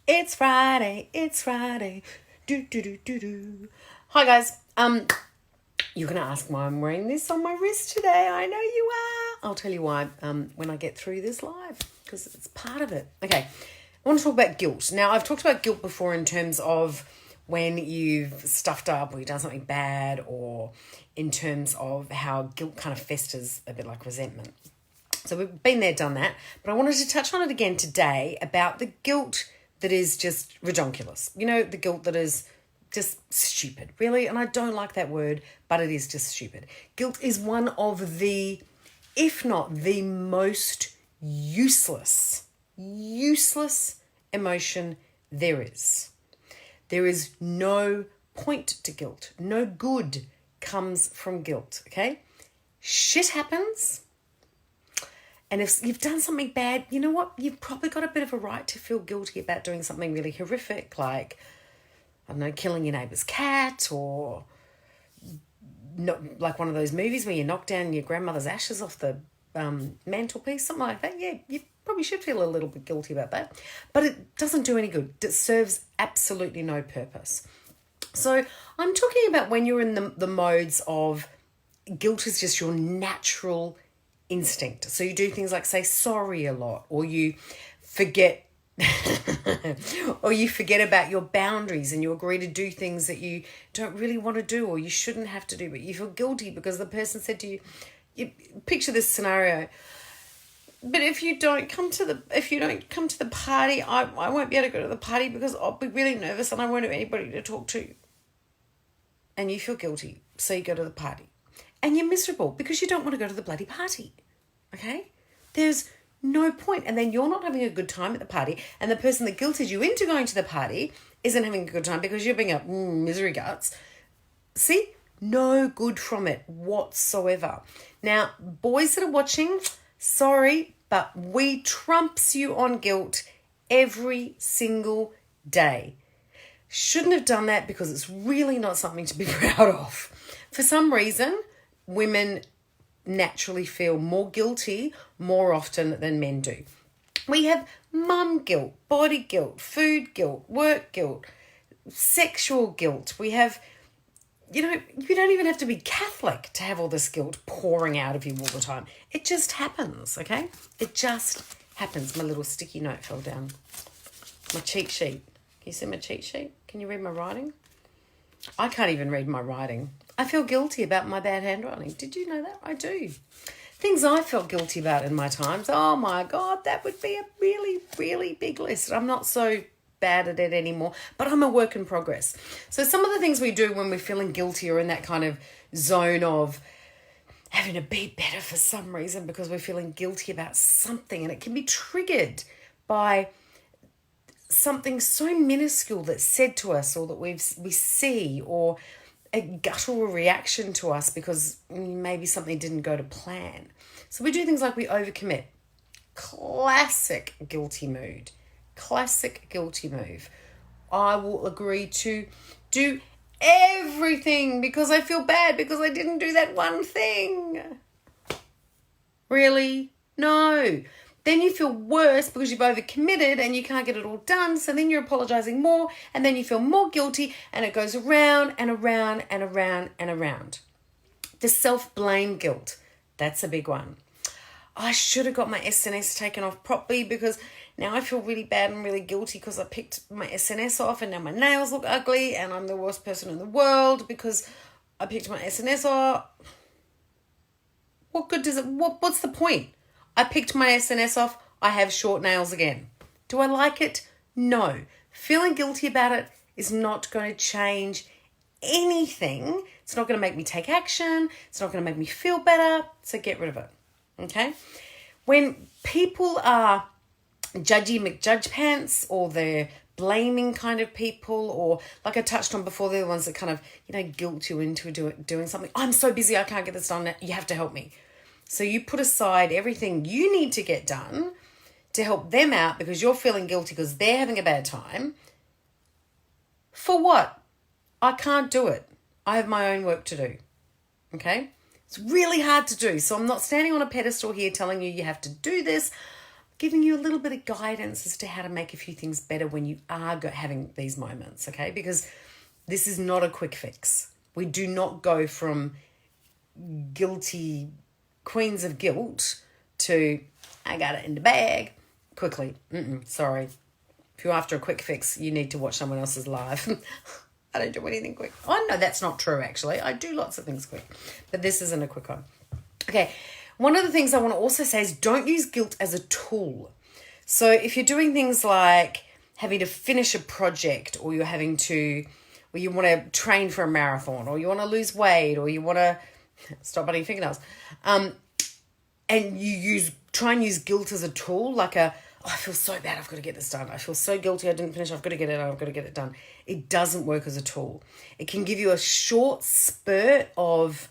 It's Friday. It's Friday. Do do do do do. Hi guys. You're gonna ask why I'm wearing this on my wrist today. I know you are. I'll tell you why. When I get through this live, because it's part of it. Okay. I want to talk about guilt. Now, I've talked about guilt before in terms of when you've stuffed up or you've done something bad, or in terms of how guilt kind of festers a bit like resentment. So we've been there, done that. But I wanted to touch on it again today about the guilt that is just redonkulous. You know, the guilt that is just stupid, really. And I don't like that word, but it is just stupid. Guilt is one of the, if not the most useless emotion there is. There is no point to guilt. No good comes from guilt, okay? Shit happens. And if you've done something bad, you know what? You've probably got a bit of a right to feel guilty about doing something really horrific, like, I don't know, killing your neighbour's cat, or like one of those movies where you knock down your grandmother's ashes off the mantelpiece, something like that. Yeah, you probably should feel a little bit guilty about that. But it doesn't do any good. It serves absolutely no purpose. So I'm talking about when you're in the modes of guilt is just your natural instinct. So you do things like say sorry a lot, or you forget or you forget about your boundaries and you agree to do things that you don't really want to do or you shouldn't have to do, but you feel guilty because the person said to you picture this scenario, but if you don't come to the party, I won't be able to go to the party because I'll be really nervous and I won't have anybody to talk to. And you feel guilty, so you go to the party. And you're miserable because you don't want to go to the bloody party, okay? There's no point. And then you're not having a good time at the party, and the person that guilted you into going to the party isn't having a good time because you're being misery guts. See? No good from it whatsoever. Now, boys that are watching, sorry, but we trumps you on guilt every single day. Shouldn't have done that because it's really not something to be proud of. For some reason, women naturally feel more guilty more often than men do. We have mum guilt, body guilt, food guilt, work guilt, sexual guilt. We have, you don't even have to be Catholic to have all this guilt pouring out of you all the time. It just happens, okay? It just happens. My little sticky note fell down. My cheat sheet. Can you see my cheat sheet? Can you read my writing? I can't even read my writing. I feel guilty about my bad handwriting. Did you know that? I do. Things I felt guilty about in my times. Oh my God, that would be a really, really big list. I'm not so bad at it anymore, but I'm a work in progress. So some of the things we do when we're feeling guilty or in that kind of zone of having to be better for some reason because we're feeling guilty about something, and it can be triggered by something so minuscule that's said to us or that we see, or a guttural reaction to us because maybe something didn't go to plan. So we do things like we overcommit. Classic guilty mood. Classic guilty move. I will agree to do everything because I feel bad because I didn't do that one thing. Really? No. Then you feel worse because you've overcommitted and you can't get it all done. So then you're apologizing more, and then you feel more guilty, and it goes around and around and around and around. The self-blame guilt. That's a big one. I should have got my SNS taken off properly because now I feel really bad and really guilty because I picked my SNS off and now my nails look ugly and I'm the worst person in the world because I picked my SNS off. What good does it... What's the point? I picked my SNS off. I have short nails again. Do I like it? No. Feeling guilty about it is not going to change anything. It's not going to make me take action. It's not going to make me feel better. So get rid of it. Okay? When people are judgy McJudge pants, or they're blaming kind of people, or like I touched on before, they're the ones that kind of, guilt you into doing something. I'm so busy, I can't get this done. You have to help me. So you put aside everything you need to get done to help them out because you're feeling guilty because they're having a bad time. For what? I can't do it. I have my own work to do. Okay? It's really hard to do. So I'm not standing on a pedestal here telling you have to do this. giving you a little bit of guidance as to how to make a few things better when you are having these moments, okay? Because this is not a quick fix. We do not go from guilty queens of guilt to I got it in the bag quickly. Sorry. If you're after a quick fix, you need to watch someone else's live. I don't do anything quick. Oh, no, that's not true, actually. I do lots of things quick. But this isn't a quick one. Okay. One of the things I want to also say is don't use guilt as a tool. So if you're doing things like having to finish a project, or you're having to, or you want to train for a marathon, or you want to lose weight, or you want to stop biting fingernails, and you try and use guilt as a tool, like I feel so bad, I've got to get this done. I feel so guilty, I didn't finish, I've got to get it done. It doesn't work as a tool. It can give you a short spurt of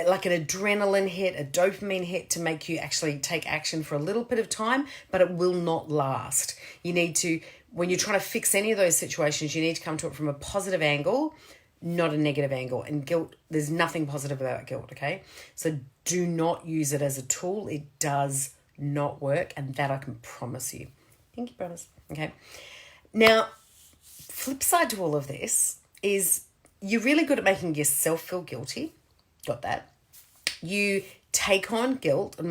like an adrenaline hit, a dopamine hit to make you actually take action for a little bit of time, but it will not last. You need to, when you're trying to fix any of those situations, you need to come to it from a positive angle, not a negative angle. And guilt, there's nothing positive about guilt, okay? So do not use it as a tool. It does not work, and that I can promise you. Thank you, promise. Okay. Now, flip side to all of this is you're really good at making yourself feel guilty. Got that? You take on guilt and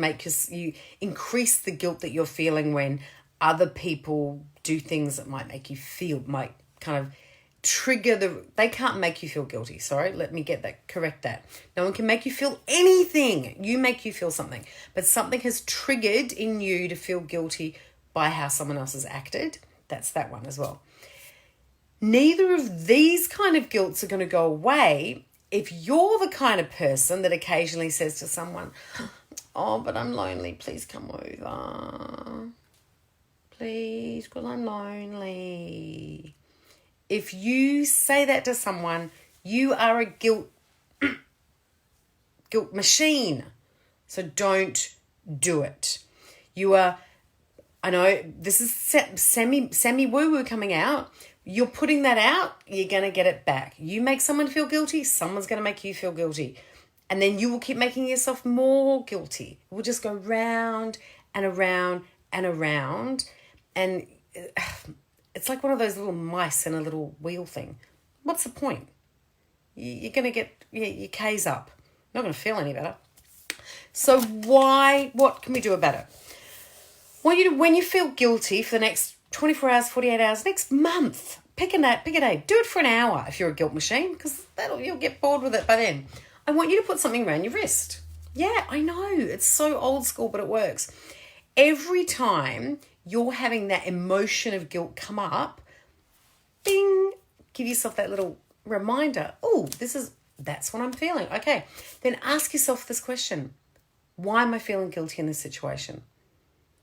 you increase the guilt that you're feeling when other people do things that might make you feel, might kind of trigger they can't make you feel guilty. Sorry, let me correct that. No one can make you feel anything. You make you feel something, but something has triggered in you to feel guilty by how someone else has acted. That's that one as well. Neither of these kind of guilts are going to go away if you're the kind of person that occasionally says to someone, oh, but I'm lonely, please come over. Please, because I'm lonely. If you say that to someone, you are a guilt machine. So don't do it. You are, I know this is semi woo-woo coming out. You're putting that out, you're going to get it back. You make someone feel guilty, someone's going to make you feel guilty. And then you will keep making yourself more guilty. It will just go round and around and around. And it's like one of those little mice in a little wheel thing. What's the point? You're going to get your K's up. Not going to feel any better. So what can we do about it? Well, when you feel guilty for the next 24 hours, 48 hours, next month, pick a day. Do it for an hour if you're a guilt machine, because you'll get bored with it by then. I want you to put something around your wrist. Yeah, I know. It's so old school, but it works. Every time you're having that emotion of guilt come up, bing, give yourself that little reminder. Oh, that's what I'm feeling. Okay. Then ask yourself this question. Why am I feeling guilty in this situation?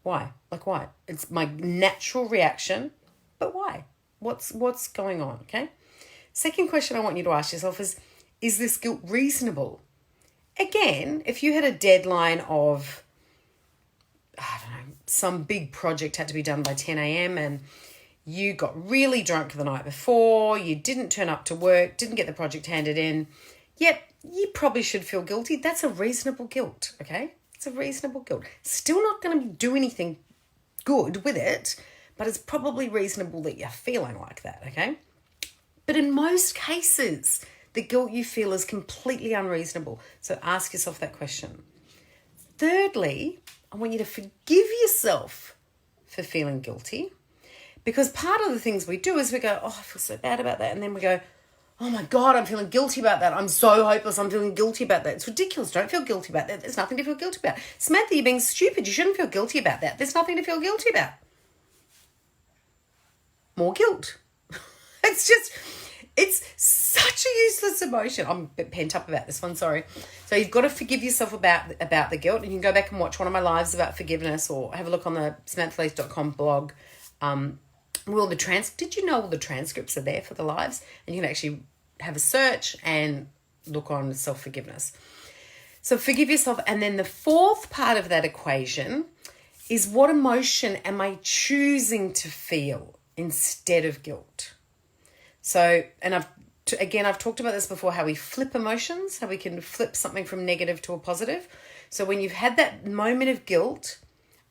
Why? Like why? It's my natural reaction, but why? What's going on, okay? Second question I want you to ask yourself is this guilt reasonable? Again, if you had a deadline of, I don't know, some big project had to be done by 10 a.m. and you got really drunk the night before, you didn't turn up to work, didn't get the project handed in, yep, you probably should feel guilty. That's a reasonable guilt, okay? It's a reasonable guilt. Still not going to do anything good with it, but it's probably reasonable that you're feeling like that, okay? But in most cases, the guilt you feel is completely unreasonable. So ask yourself that question. Thirdly, I want you to forgive yourself for feeling guilty, because part of the things we do is we go, oh, I feel so bad about that. And then we go, oh my God, I'm feeling guilty about that. I'm so hopeless. I'm feeling guilty about that. It's ridiculous. Don't feel guilty about that. There's nothing to feel guilty about. Samantha, you're being stupid. You shouldn't feel guilty about that. There's nothing to feel guilty about. More guilt. It's such a useless emotion. I'm a bit pent up about this one, sorry. So you've got to forgive yourself about the guilt. And you can go back and watch one of my lives about forgiveness, or have a look on the SamanthaLace.com blog. Did you know all the transcripts are there for the lives? And you can actually have a search and look on self-forgiveness. So forgive yourself. And then the fourth part of that equation is, what emotion am I choosing to feel instead of guilt? So, and I've talked about this before, how we flip emotions, how we can flip something from negative to a positive. So when you've had that moment of guilt,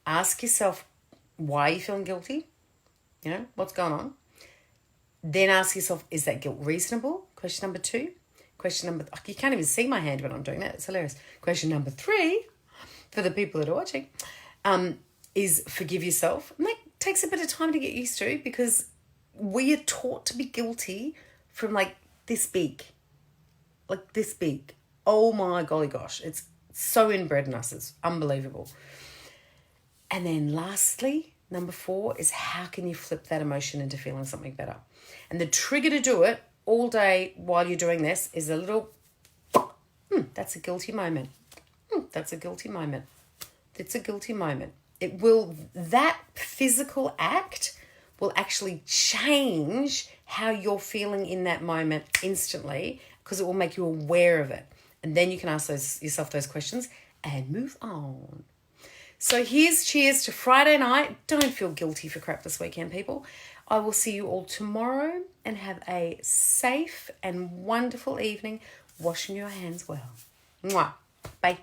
Ask yourself, why are you feeling guilty? You know, what's going on? Then ask yourself, is that guilt reasonable? Question number 2. You can't even see my hand when I'm doing that. It's hilarious. Question number 3, for the people that are watching, is forgive yourself. And that takes a bit of time to get used to, because we are taught to be guilty from like this big. Like this big. Oh my golly gosh. It's so inbred in us. It's unbelievable. And then lastly, number 4 is how can you flip that emotion into feeling something better? And the trigger to do it all day while you're doing this is a little, that's a guilty moment. That's a guilty moment. It's a guilty moment. That physical act will actually change how you're feeling in that moment instantly, because it will make you aware of it. And then you can ask yourself those questions and move on. So here's cheers to Friday night. Don't feel guilty for crap this weekend, people. I will see you all tomorrow, and have a safe and wonderful evening washing your hands well. Mwah. Bye.